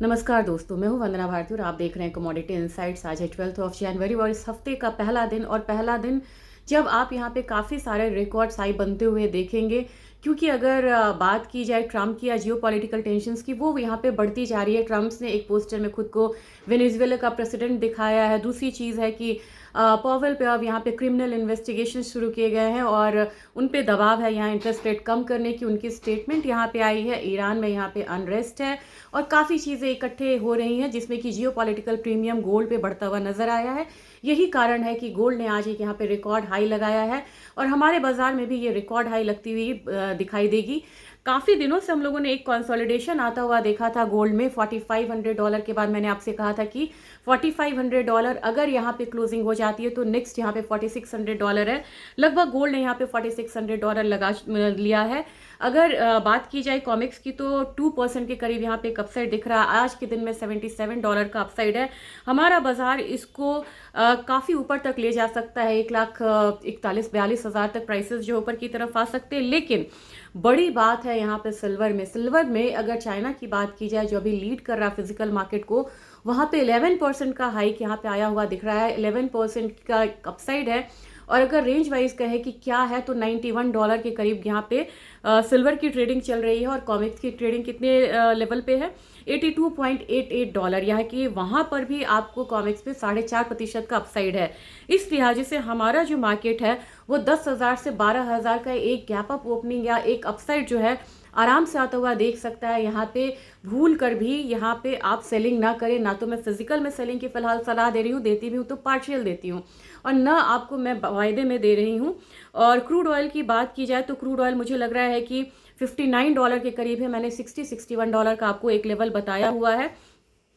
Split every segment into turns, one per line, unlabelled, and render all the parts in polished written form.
नमस्कार दोस्तों, मैं हूं वंदना भारती और आप देख रहे हैं कमोडिटी इनसाइट्स। आज है 12 जनवरी और इस हफ्ते का पहला दिन जब आप यहां पे काफ़ी सारे रिकॉर्ड्स हाई बनते हुए देखेंगे। क्योंकि अगर बात की जाए ट्रंप की या जियो पॉलिटिकल टेंशंस की, वो यहाँ पे बढ़ती जा रही है। ट्रंप ने एक पोस्टर में खुद को वेनेजुएला का प्रेसिडेंट दिखाया है। दूसरी चीज़ है कि पॉवेल पे अब यहाँ पे क्रिमिनल इन्वेस्टिगेशन शुरू किए गए हैं और उन पे दबाव है यहाँ इंटरेस्ट रेट कम करने की। उनकी स्टेटमेंट यहाँ पे आई है। ईरान में यहाँ पे अनरेस्ट है और काफ़ी चीज़ें इकट्ठे हो रही हैं, जिसमें कि जियो पॉलिटिकल प्रीमियम गोल्ड पे बढ़ता हुआ नजर आया है। यही कारण है कि गोल्ड ने आज एक यहाँ पे रिकॉर्ड हाई लगाया है और हमारे बाजार में भी ये रिकॉर्ड हाई लगती हुई दिखाई देगी। काफ़ी दिनों से हम लोगों ने एक कंसोलिडेशन आता हुआ देखा था गोल्ड में। $4500 के बाद मैंने आपसे कहा था कि $4500 अगर यहाँ पे क्लोजिंग हो जाती है तो नेक्स्ट यहाँ पे $4600 है। लगभग गोल्ड ने यहाँ पे $4600 लगा लिया है। अगर बात की जाए कॉमिक्स की तो 2% के करीब यहाँ पे एक अपसाइड दिख रहा है। आज के दिन में $77 का अपसाइड है। हमारा बाजार इसको काफ़ी ऊपर तक ले जा सकता है। 1,41,42 हज़ार तक प्राइसेस जो ऊपर की तरफ आ सकते हैं। लेकिन बड़ी बात है यहाँ पे सिल्वर में अगर चाइना की बात की जाए, जो अभी लीड कर रहा है फिजिकल मार्केट को, वहाँ पे 11% का हाइक यहाँ पे आया हुआ दिख रहा है। 11% का अपसाइड है। और अगर रेंज वाइज कहे कि क्या है तो $91 के करीब यहाँ पे सिल्वर की ट्रेडिंग चल रही है। और कॉमिक्स की ट्रेडिंग कितने लेवल पे है? $82.88। यहाँ कि वहाँ पर भी आपको कॉमिक्स पे 4.5% का अपसाइड है। इस लिहाजे से हमारा जो मार्केट है वो 10,000 से 12,000 का एक गैप अप ओपनिंग या एक अपसाइड जो है आराम से आता हुआ देख सकता है। यहाँ पे भूल कर भी यहाँ पे आप सेलिंग ना करें। ना तो मैं फिजिकल में सेलिंग की फिलहाल सलाह दे रही हूँ, देती भी हूँ तो पार्शियल देती हूँ, और ना आपको मैं वायदे में दे रही हूँ। और क्रूड ऑयल की बात की जाए तो क्रूड ऑयल मुझे लग रहा है कि $59 के करीब है। मैंने $60-61 का आपको एक लेवल बताया हुआ है।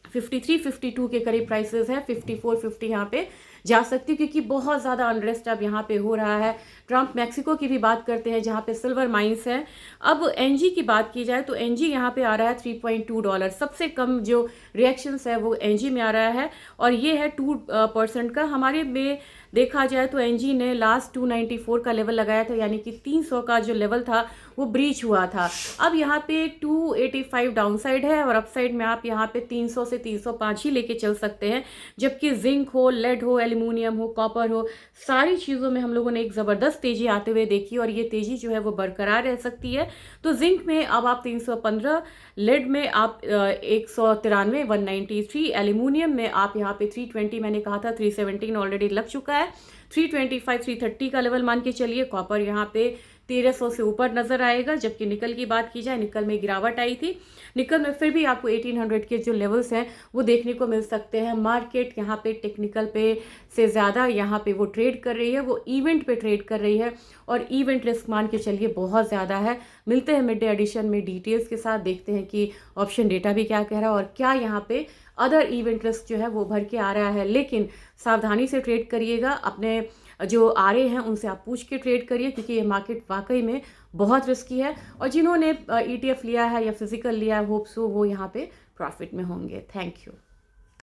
53-52 के करीब प्राइसेस है। 54-50 यहाँ पे जा सकती है क्योंकि बहुत ज़्यादा अनरेस्ट अब यहाँ पे हो रहा है। ट्रंप मैक्सिको की भी बात करते हैं जहाँ पे सिल्वर माइंस है। अब एनजी की बात की जाए तो एनजी यहाँ पे आ रहा है $3.2। सबसे कम जो रिएक्शंस है वो एनजी में आ रहा है और ये है 2% का। हमारे में देखा जाए तो एनजी ने लास्ट 294 का लेवल लगाया था, यानी कि 300 का जो लेवल था वो ब्रीच हुआ था। अब यहाँ पे 285 डाउनसाइड है और अपसाइड में आप यहाँ पे 300 से 305 ही लेके चल सकते हैं। जबकि जिंक हो, लेड हो, एल्यूमिनियम हो, कॉपर हो, सारी चीज़ों में हम लोगों ने एक ज़बरदस्त तेज़ी आते हुए देखी और ये तेज़ी जो है वो बरकरार रह सकती है। तो जिंक में अब आप 315, लेड में आप 193, 193, एल्यूमिनियम में आप यहाँ पे 320, मैंने कहा था 317 ऑलरेडी लग चुका है। 325, 330 का लेवल मान के चलिए। कॉपर यहाँ पे 1300 से ऊपर नजर आएगा। जबकि निकल की बात की जाए, निकल में गिरावट आई थी। निकल में फिर भी आपको 1800 के जो लेवल्स हैं वो देखने को मिल सकते हैं। मार्केट यहाँ पे टेक्निकल पे से ज़्यादा यहाँ पे वो ट्रेड कर रही है, वो इवेंट पे ट्रेड कर रही है और इवेंट रिस्क मान के चलिए बहुत ज़्यादा है। मिलते हैं मिड डे एडिशन में डिटेल्स के साथ, देखते हैं कि ऑप्शन डेटा भी क्या कह रहा है और क्या यहाँ पे अदर इवेंट रिस्क जो है वो भर के आ रहा है। लेकिन सावधानी से ट्रेड करिएगा। अपने जो आरए हैं उनसे आप पूछ के ट्रेड करिए क्योंकि ये मार्केट वाकई में बहुत रिस्की है। और जिन्होंने ईटीएफ लिया है या फिजिकल लिया है, होप्स वो यहाँ पे प्रॉफिट में होंगे। Thank you.